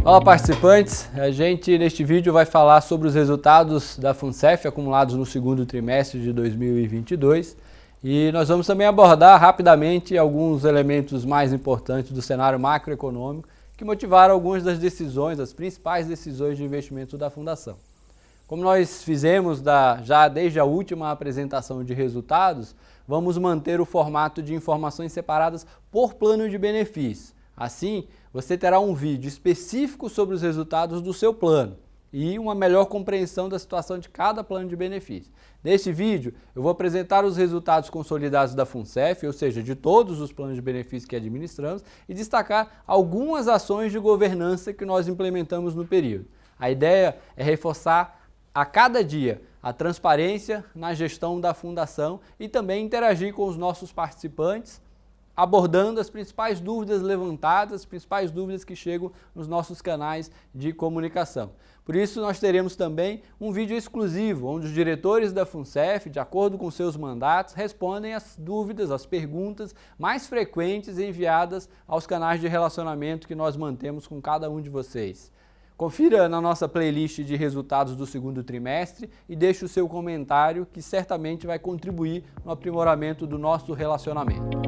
Olá participantes, a gente neste vídeo vai falar sobre os resultados da FUNCEF acumulados no segundo trimestre de 2022 e nós vamos também abordar rapidamente alguns elementos mais importantes do cenário macroeconômico que motivaram algumas das decisões, as principais decisões de investimento da Fundação. Como nós fizemos já desde a última apresentação de resultados, vamos manter o formato de informações separadas por plano de benefício. Assim, você terá um vídeo específico sobre os resultados do seu plano e uma melhor compreensão da situação de cada plano de benefício. Neste vídeo, eu vou apresentar os resultados consolidados da FUNCEF, ou seja, de todos os planos de benefício que administramos, e destacar algumas ações de governança que nós implementamos no período. A ideia é reforçar a cada dia a transparência na gestão da Fundação e também interagir com os nossos participantes, abordando as principais dúvidas levantadas, as principais dúvidas que chegam nos nossos canais de comunicação. Por isso, nós teremos também um vídeo exclusivo, onde os diretores da FUNCEF, de acordo com seus mandatos, respondem as dúvidas, as perguntas mais frequentes enviadas aos canais de relacionamento que nós mantemos com cada um de vocês. Confira na nossa playlist de resultados do segundo trimestre e deixe o seu comentário, que certamente vai contribuir no aprimoramento do nosso relacionamento.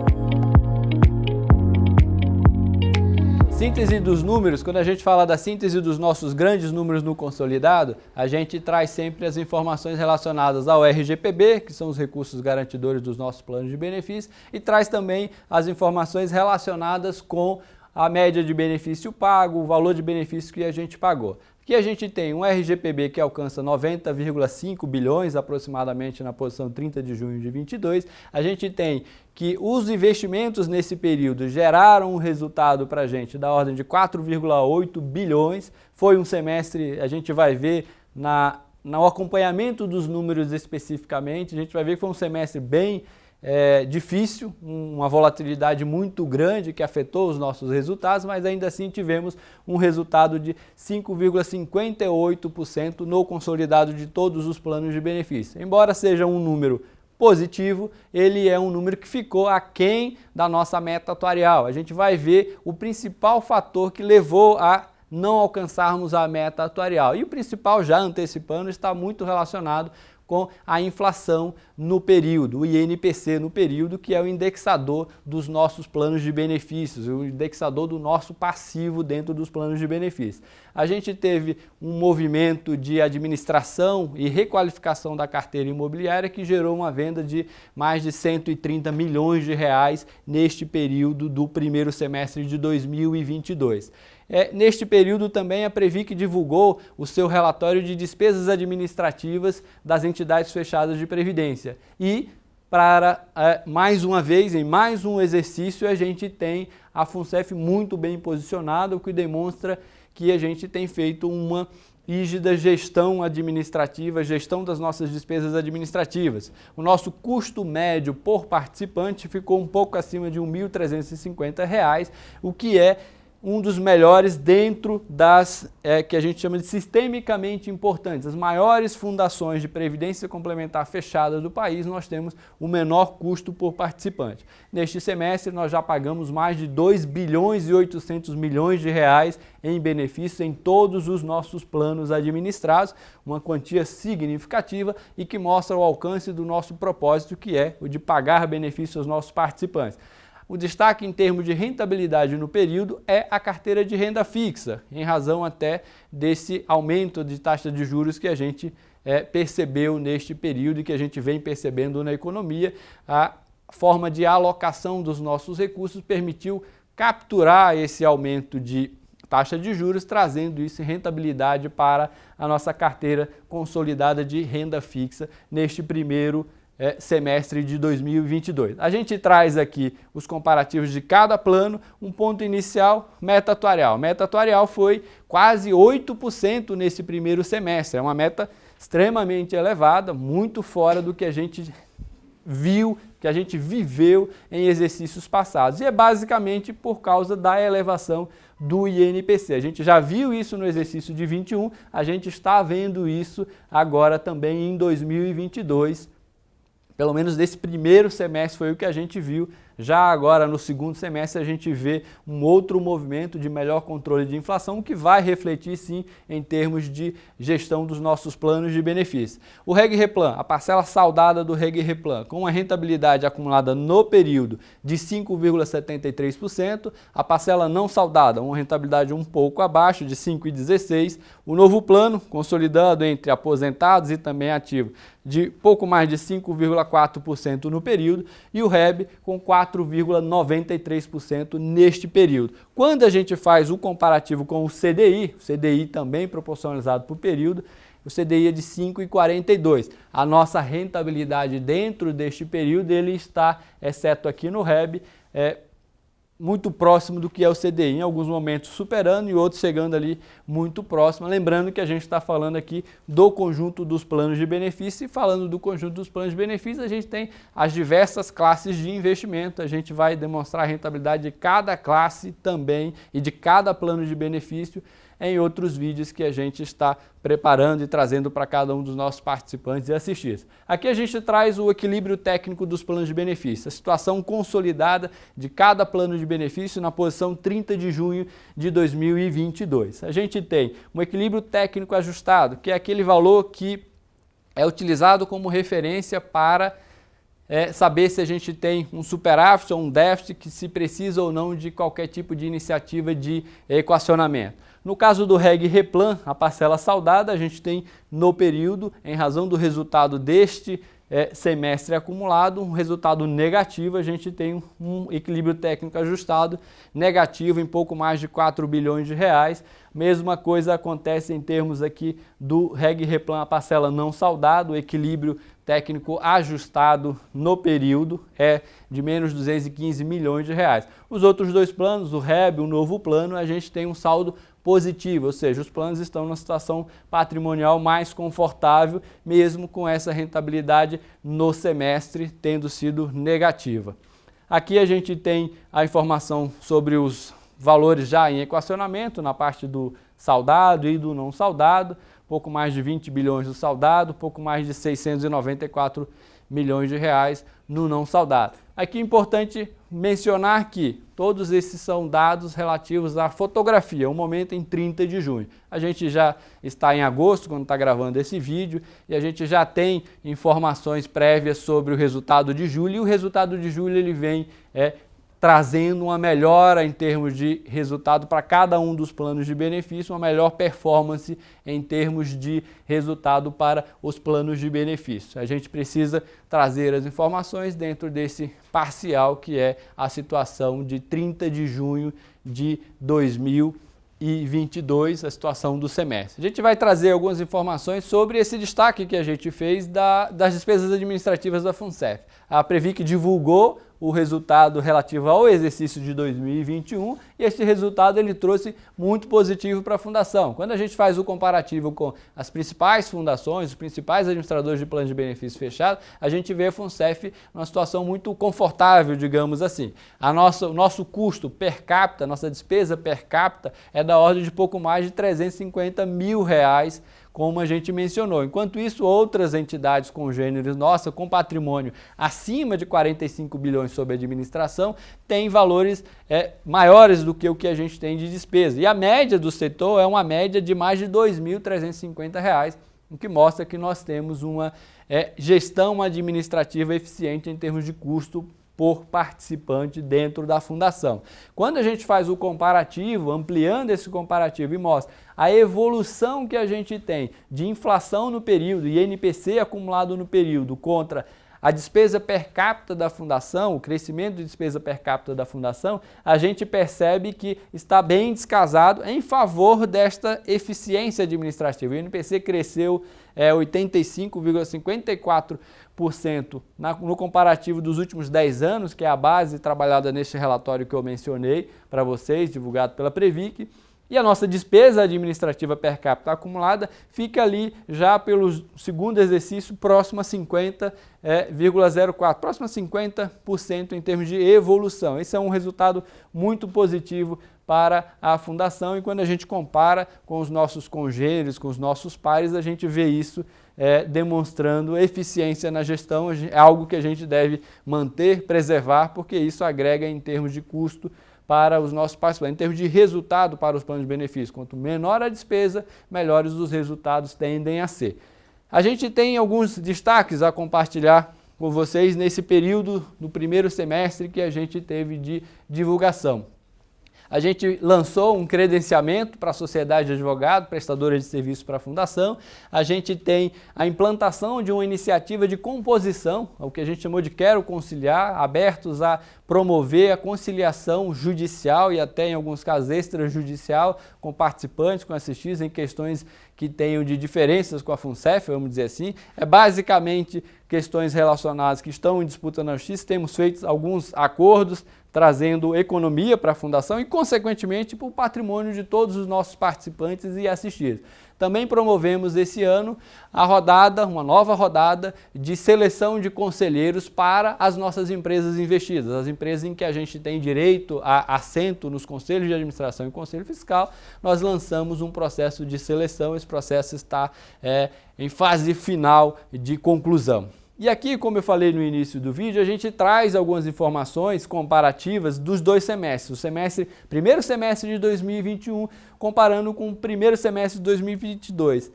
Síntese dos números, quando a gente fala da síntese dos nossos grandes números no consolidado, a gente traz sempre as informações relacionadas ao RGPB, que são os recursos garantidores dos nossos planos de benefício, e traz também as informações relacionadas com a média de benefício pago, o valor de benefício que a gente pagou. Aqui a gente tem um RGPB que alcança 90,5 bilhões aproximadamente na posição 30 de junho de 22. A gente tem que os investimentos nesse período geraram um resultado para a gente da ordem de 4,8 bilhões. Foi um semestre, a gente vai ver no acompanhamento dos números especificamente, a gente vai ver que foi um semestre bem difícil, uma volatilidade muito grande que afetou os nossos resultados, mas ainda assim tivemos um resultado de 5,58% no consolidado de todos os planos de benefício. Embora seja um número positivo, ele é um número que ficou aquém da nossa meta atuarial. A gente vai ver o principal fator que levou a não alcançarmos a meta atuarial. E o principal, já antecipando, está muito relacionado com a inflação no período, o INPC no período, que é o indexador dos nossos planos de benefícios, o indexador do nosso passivo dentro dos planos de benefícios. A gente teve um movimento de administração e requalificação da carteira imobiliária que gerou uma venda de mais de 130 milhões de reais neste período do primeiro semestre de 2022. Neste período também a Previc divulgou o seu relatório de despesas administrativas das entidades fechadas de previdência. E, para mais uma vez, em mais um exercício, a gente tem a FUNCEF muito bem posicionada, o que demonstra que a gente tem feito uma rígida gestão administrativa, gestão das nossas despesas administrativas. O nosso custo médio por participante ficou um pouco acima de R$ 1.350, o que é um dos melhores dentro das que a gente chama de sistemicamente importantes. As maiores fundações de previdência complementar fechada do país, nós temos o menor custo por participante. Neste semestre, nós já pagamos mais de 2 bilhões e 800 milhões de reais em benefícios em todos os nossos planos administrados, uma quantia significativa e que mostra o alcance do nosso propósito, que é o de pagar benefícios aos nossos participantes. O destaque em termos de rentabilidade no período é a carteira de renda fixa, em razão até desse aumento de taxa de juros que a gente percebeu neste período e que a gente vem percebendo na economia. A forma de alocação dos nossos recursos permitiu capturar esse aumento de taxa de juros, trazendo isso em rentabilidade para a nossa carteira consolidada de renda fixa neste primeiro semestre de 2022. A gente traz aqui os comparativos de cada plano. Um ponto inicial, meta atuarial. Meta atuarial foi quase 8% nesse primeiro semestre. É uma meta extremamente elevada, muito fora do que a gente viu, que a gente viveu em exercícios passados. E é basicamente por causa da elevação do INPC. A gente já viu isso no exercício de 21, a gente está vendo isso agora também em 2022. Pelo menos nesse primeiro semestre foi o que a gente viu. Já agora no segundo semestre a gente vê um outro movimento de melhor controle de inflação que vai refletir sim em termos de gestão dos nossos planos de benefício. O Reg Replan, a parcela saldada do Reg Replan, com uma rentabilidade acumulada no período de 5,73%, a parcela não saldada, uma rentabilidade um pouco abaixo de 5,16%, o novo plano, consolidando entre aposentados e também ativos, de pouco mais de 5,4% no período, e o REB com 4,93% neste período. Quando a gente faz o comparativo com o CDI também proporcionalizado por período, o CDI é de 5,42. A nossa rentabilidade dentro deste período, ele está, exceto aqui no REB, muito próximo do que é o CDI, em alguns momentos superando e outros chegando ali muito próximo. Lembrando que a gente está falando aqui do conjunto dos planos de benefício, e falando do conjunto dos planos de benefício, a gente tem as diversas classes de investimento. A gente vai demonstrar a rentabilidade de cada classe também e de cada plano de benefício em outros vídeos que a gente está preparando e trazendo para cada um dos nossos participantes e assistires. Aqui a gente traz o equilíbrio técnico dos planos de benefício, a situação consolidada de cada plano de benefício na posição 30 de junho de 2022. A gente tem um equilíbrio técnico ajustado, que é aquele valor que é utilizado como referência para saber se a gente tem um superávit ou um déficit, que se precisa ou não de qualquer tipo de iniciativa de equacionamento. No caso do Reg Replan, a parcela saldada, a gente tem no período, em razão do resultado deste semestre acumulado, um resultado negativo. A gente tem um equilíbrio técnico ajustado negativo em pouco mais de 4 bilhões de reais. Mesma coisa acontece em termos aqui do Reg Replan, a parcela não saldada, o equilíbrio técnico ajustado no período é de menos 215 milhões de reais. Os outros dois planos, o REB e o novo plano, a gente tem um saldo positivo, ou seja, os planos estão numa situação patrimonial mais confortável, mesmo com essa rentabilidade no semestre tendo sido negativa. Aqui a gente tem a informação sobre os valores já em equacionamento, na parte do saldado e do não saldado, pouco mais de 20 bilhões do saldado, pouco mais de 694 milhões de reais no não saldado. Aqui é importante mencionar que todos esses são dados relativos à fotografia, o momento em 30 de junho. A gente já está em agosto, quando está gravando esse vídeo, e a gente já tem informações prévias sobre o resultado de julho, e o resultado de julho ele vem trazendo uma melhora em termos de resultado para cada um dos planos de benefício, uma melhor performance em termos de resultado para os planos de benefício. A gente precisa trazer as informações dentro desse parcial que é a situação de 30 de junho de 2022, a situação do semestre. A gente vai trazer algumas informações sobre esse destaque que a gente fez das despesas administrativas da FUNCEF. A Previc divulgou o resultado relativo ao exercício de 2021 e este resultado ele trouxe muito positivo para a Fundação. Quando a gente faz o comparativo com as principais fundações, os principais administradores de planos de benefício fechados, a gente vê a FUNCEF numa situação muito confortável, digamos assim. O nosso custo per capita, nossa despesa per capita é da ordem de pouco mais de 350 mil reais, como a gente mencionou. Enquanto isso, outras entidades congêneres nossa, com patrimônio acima de 45 bilhões sob administração, têm valores maiores do que o que a gente tem de despesa. E a média do setor é uma média de mais de R$ 2.350, o que mostra que nós temos uma gestão administrativa eficiente em termos de custo por participante dentro da fundação. Quando a gente faz o comparativo, ampliando esse comparativo e mostra a evolução que a gente tem de inflação no período e INPC acumulado no período contra a despesa per capita da fundação, o crescimento de despesa per capita da fundação, a gente percebe que está bem descasado em favor desta eficiência administrativa. O INPC cresceu 85,54% no comparativo dos últimos 10 anos, que é a base trabalhada neste relatório que eu mencionei para vocês, divulgado pela Previc, E a nossa despesa administrativa per capita acumulada fica ali já pelo segundo exercício próximo a 50,04, próximo a 50% em termos de evolução. Esse é um resultado muito positivo para a Fundação e quando a gente compara com os nossos congêneres, com os nossos pares, a gente vê isso demonstrando eficiência na gestão, é algo que a gente deve manter, preservar, porque isso agrega em termos de custo para os nossos participantes, em termos de resultado para os planos de benefício. Quanto menor a despesa, melhores os resultados tendem a ser. A gente tem alguns destaques a compartilhar com vocês nesse período do primeiro semestre que a gente teve de divulgação. A gente lançou um credenciamento para a Sociedade de Advogados, prestadora de serviços para a Fundação. A gente tem a implantação de uma iniciativa de composição, o que a gente chamou de Quero Conciliar, abertos a promover a conciliação judicial e até em alguns casos extrajudicial com participantes, com assistidos em questões que tenham de diferenças com a FUNCEF, vamos dizer assim. É basicamente questões relacionadas que estão em disputa na justiça. Temos feito alguns acordos trazendo economia para a Fundação e, consequentemente, para o patrimônio de todos os nossos participantes e assistidos. Também promovemos esse ano a rodada, uma nova rodada de seleção de conselheiros para as nossas empresas investidas, as empresas em que a gente tem direito a assento nos conselhos de administração e conselho fiscal. Nós lançamos um processo de seleção, esse processo está em fase final de conclusão. E aqui, como eu falei no início do vídeo, a gente traz algumas informações comparativas dos dois semestres. O primeiro semestre de 2021 comparando com o primeiro semestre de 2022.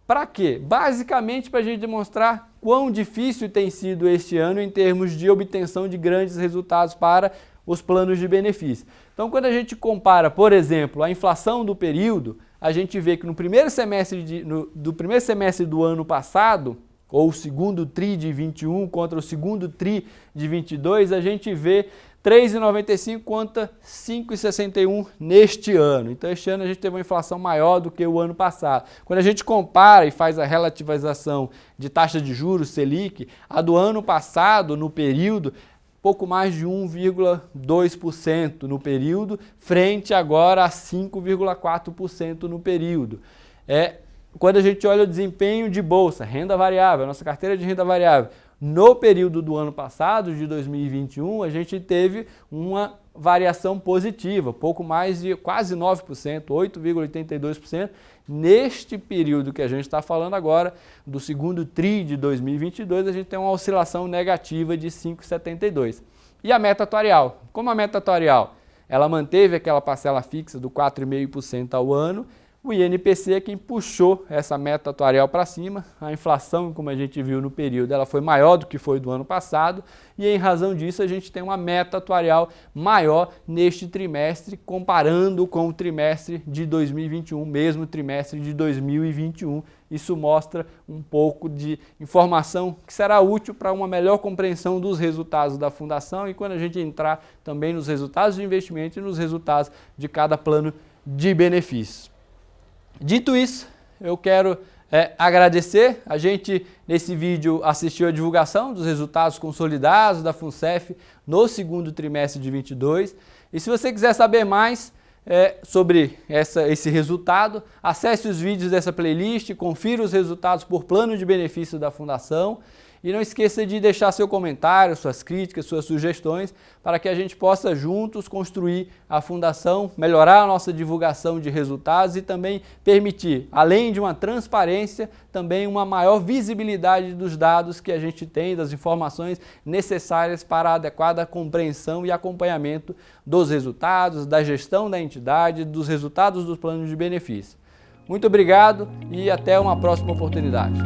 Para quê? Basicamente para a gente demonstrar quão difícil tem sido este ano em termos de obtenção de grandes resultados para os planos de benefício. Então, quando a gente compara, por exemplo, a inflação do período, a gente vê que no primeiro semestre do ano passado, ou o segundo TRI de 21 contra o segundo TRI de 22, a gente vê 3,95 contra 5,61 neste ano. Então, este ano a gente teve uma inflação maior do que o ano passado. Quando a gente compara e faz a relativização de taxa de juros Selic, a do ano passado, no período, pouco mais de 1,2% no período, frente agora a 5,4% no período. Quando a gente olha o desempenho de bolsa, renda variável, a nossa carteira de renda variável, no período do ano passado, de 2021, a gente teve uma variação positiva, pouco mais de quase 9%, 8,82%. Neste período que a gente está falando agora, do segundo TRI de 2022, a gente tem uma oscilação negativa de 5,72%. E a meta atuarial? Como a meta atuarial? Ela manteve aquela parcela fixa do 4,5% ao ano. O INPC é quem puxou essa meta atuarial para cima. A inflação, como a gente viu no período, ela foi maior do que foi do ano passado e em razão disso a gente tem uma meta atuarial maior neste trimestre, comparando com o trimestre de 2021, mesmo trimestre de 2021. Isso mostra um pouco de informação que será útil para uma melhor compreensão dos resultados da Fundação e quando a gente entrar também nos resultados de investimento e nos resultados de cada plano de benefícios. Dito isso, eu quero agradecer. A gente, nesse vídeo, assistiu a divulgação dos resultados consolidados da FUNCEF no segundo trimestre de 2022. E se você quiser saber mais sobre esse resultado, acesse os vídeos dessa playlist, confira os resultados por plano de benefício da Fundação. E não esqueça de deixar seu comentário, suas críticas, suas sugestões, para que a gente possa juntos construir a Fundação, melhorar a nossa divulgação de resultados e também permitir, além de uma transparência, também uma maior visibilidade dos dados que a gente tem, das informações necessárias para a adequada compreensão e acompanhamento dos resultados, da gestão da entidade, dos resultados dos planos de benefício. Muito obrigado e até uma próxima oportunidade.